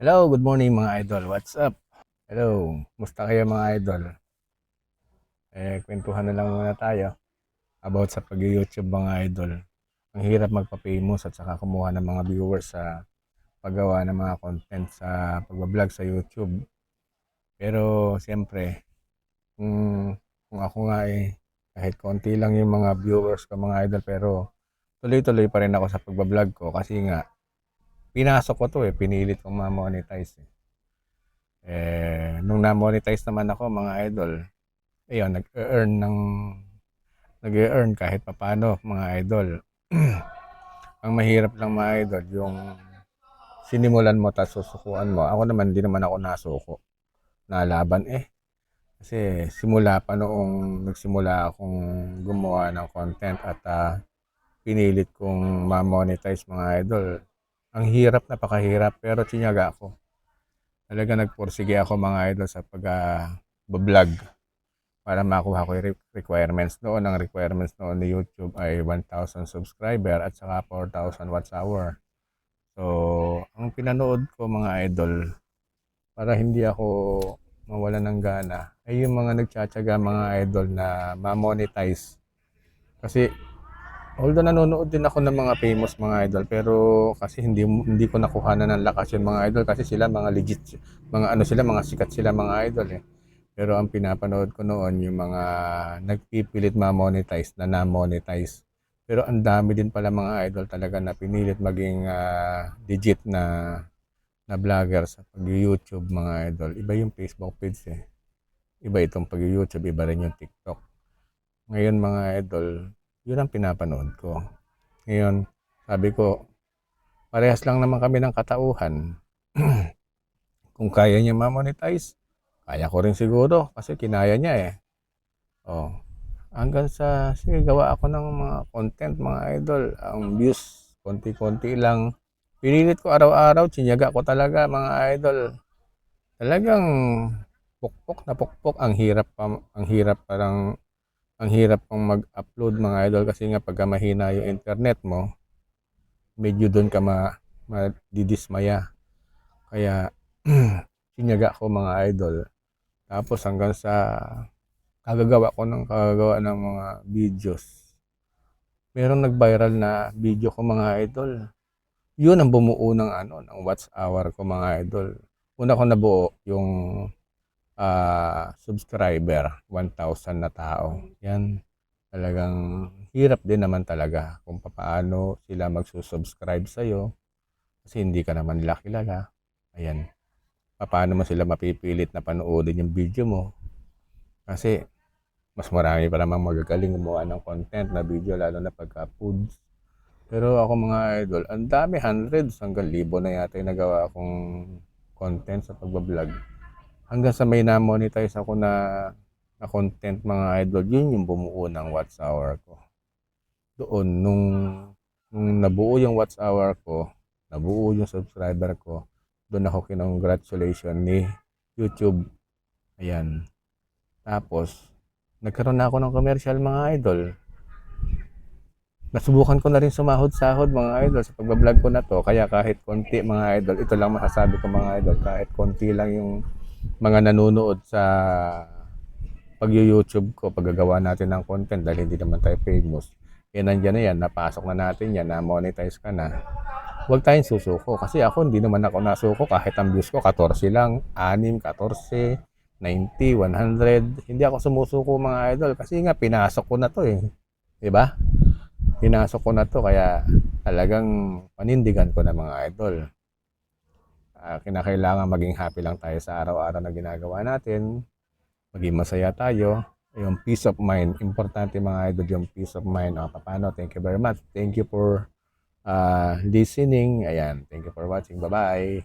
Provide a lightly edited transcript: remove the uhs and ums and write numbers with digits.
Hello, good morning mga idol. What's up? Hello, musta kayo mga idol? Kwentuhan na lang muna tayo about sa pag-YouTube mga idol. Ang hirap magpa-famous at saka kumuha ng mga viewers sa paggawa ng mga content sa pagbablog sa YouTube. Pero siyempre, kung ako nga kahit konti lang yung mga viewers ko mga idol, pero tuloy-tuloy pa rin ako sa pagbablog ko kasi nga, pinasok ko to pinilit kong ma-monetize. Nung na-monetize naman ako mga idol, ayun, nag-earn kahit papano mga idol. Ang mahirap lang mga idol, yung sinimulan mo tapos susukuan mo. Ako naman, hindi naman ako nasuko. Nalaban Kasi simula pa noong nagsimula akong gumawa ng content at pinilit kong ma-monetize mga idol. Ang hirap, napakahirap, pero tinaga ako. Talaga nagpursige ako mga idol sa pag-vlog. Para makuha ko yung requirements noon. Ang requirements noon ni YouTube ay 1,000 subscriber at saka 4,000 watch hour. So, ang pinanood ko mga idol, para hindi ako mawala ng gana, ay yung mga nagtsatsaga mga idol na ma-monetize. Kasi, although nanonood din ako ng mga famous mga idol, pero kasi hindi ko nakuha na ng lakas yung mga idol kasi sila mga legit, mga ano sila, mga sikat sila mga idol Pero ang pinapanood ko noon yung mga nagpipilit ma-monetize na na-monetize. Pero ang dami din pala mga idol talaga na pinilit maging legit na vlogger sa pag-YouTube mga idol. Iba yung Facebook page Iba itong pag-YouTube, iba rin yung TikTok. Ngayon mga idol, yun ang pinapanood ko. Ngayon, sabi ko, parehas lang naman kami ng katauhan. Kung kaya niya ma-monetize, kaya ko rin siguro kasi kinaya niya Oh, hanggang sa sige gawa ako ng mga content mga idol. Ang views konti-konti lang. Pinilit ko araw-araw, tsinyaga ko talaga mga idol. Talagang pukpok na pukpok, ang hirap pang mag-upload mga idol kasi nga pagka mahina yung internet mo, medyo doon ka madidismaya. Kaya tsinyaga ko mga idol. Tapos hanggang sa kagagawa ng mga videos. Merong nag-viral na video ko mga idol. Yun ang bumuo ng ng watch hour ko mga idol. Una ko nabuo yung subscriber, 1,000 na tao. Yan, talagang hirap din naman talaga kung paano sila magsusubscribe sa'yo kasi hindi ka naman nila kilala. Ayan, paano mo sila mapipilit na panoodin yung video mo kasi mas marami pa namang magagaling gumawa ng content na video lalo na pagka foods. Pero ako mga idol, ang dami, hundreds hanggang libo na yata yung nagawa akong content sa pagbablog. Hanggang sa may na-monetize ako na content mga idol, yun yung bumuo ng watch hour ko. Doon, nung nabuo yung watch hour ko, nabuo yung subscriber ko, doon ako kinongratulation ni YouTube. Ayan. Tapos, nagkaroon na ako ng commercial mga idol. Nasubukan ko na rin sumahod-sahod mga idol sa pagbablog ko na to. Kaya kahit konti mga idol, ito lang masasabi ko mga idol, kahit konti lang yung mga nanonood sa pag-YouTube ko, paggagawa natin ng content dahil hindi naman tayo famous. Nandiyan na yan, napasok na natin yan, na-monetize ka na. Huwag tayong susuko. Kasi ako, hindi naman ako nasuko kahit ang views ko, 14 lang, 6, 14, 90, 100. Hindi ako sumusuko mga idol kasi nga pinasok ko na to Diba? Pinasok ko na to kaya talagang panindigan ko na mga idol. Kinakailangan maging happy lang tayo sa araw-araw na ginagawa natin. Maging masaya tayo. Yung peace of mind. Importante mga idol yung peace of mind. Paano? Thank you very much. Thank you for listening. Ayan. Thank you for watching. Bye-bye.